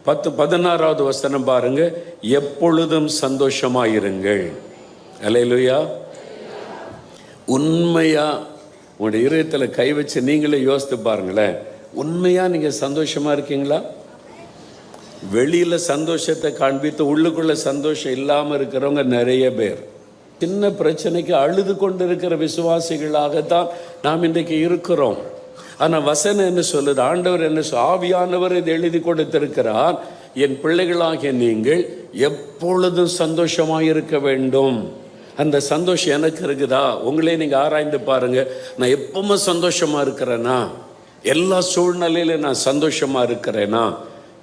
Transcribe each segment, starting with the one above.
16வது வசனம் பாருங்க. எப்பொழுதும் சந்தோஷமாயிருங்கள். அல்லேலூயா. உண்மையா உங்களுடைய இதயத்தில் கை வச்சு நீங்களே யோசித்து பாருங்களேன். உண்மையா நீங்க சந்தோஷமா இருக்கீங்களா? வெளியில சந்தோஷத்தை காண்பித்து உள்ளுக்குள்ள சந்தோஷம் இல்லாம இருக்கிறவங்க நிறைய பேர். சின்ன பிரச்சனைக்கு அழுது கொண்டு இருக்கிற விசுவாசிகளாகத்தான் நாம் இன்றைக்கு இருக்கிறோம். ஆனா வசனம் என்ன சொல்லுது? ஆண்டவர் என்ன ஆவியானவர் இதை எழுதி கொடுத்திருக்கிறார். என் பிள்ளைகளாகிய நீங்கள் எப்பொழுதும் சந்தோஷமாக இருக்க வேண்டும். அந்த சந்தோஷம் எனக்கு இருக்குதா? உங்களே நீங்க ஆராய்ந்து பாருங்க. நான் எப்பவுமே சந்தோஷமா இருக்கிறேனா? எல்லா சூழ்நிலையிலும் நான் சந்தோஷமா இருக்கிறேனா?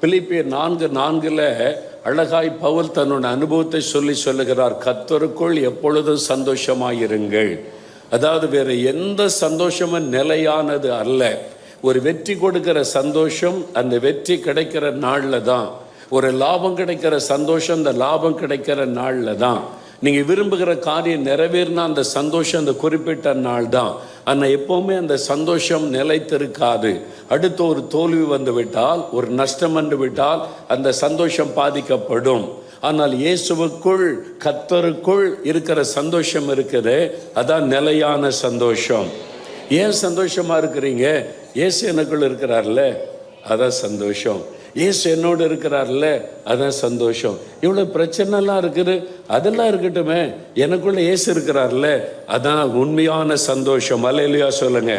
பிலிப்பியர் 4:4 அழகாய் பவுல் தன்னோட அனுபவத்தை சொல்லுகிறார். கர்த்தருக்குள் எப்பொழுதும் சந்தோஷமாயிருங்கள். அதாவது வேற எந்த சந்தோஷமும் நிலையானது அல்ல. ஒரு வெற்றி கொடுக்கிற சந்தோஷம் அந்த வெற்றி கிடைக்கிற நாள்ல தான். ஒரு லாபம் கிடைக்கிற சந்தோஷம் அந்த லாபம் கிடைக்கிற நாள்ல தான். நீங்க விரும்புகிற காரியம் நிறைவேறினா அந்த சந்தோஷம் அந்த குறிப்பிட்ட நாள் தான். ஆனால் எப்பவுமே அந்த சந்தோஷம் நிலைத்திருக்காது. அடுத்து ஒரு தோல்வி வந்து விட்டால், ஒரு நஷ்டம் வந்து விட்டால் அந்த சந்தோஷம் பாதிக்கப்படும். ஆனால் இயேசுவுக்குள் கர்த்தருக்குள் இருக்கிற சந்தோஷம் இருக்குது, அதான் நிலையான சந்தோஷம். ஏன் சந்தோஷமா இருக்கிறீங்க? இயேசு எனக்குள்ள இருக்கிறார்ல, அதான் சந்தோஷம். இயேசு என்னோடு இருக்கிறார்ல, அதான் சந்தோஷம். இவ்வளவு பிரச்சனை எல்லாம் இருக்குது, அதெல்லாம் இருக்கட்டுமே, எனக்குள்ள இயேசு இருக்கிறார்ல, அதான் உண்மையான சந்தோஷம். அல்லேலூயா சொல்லுங்க.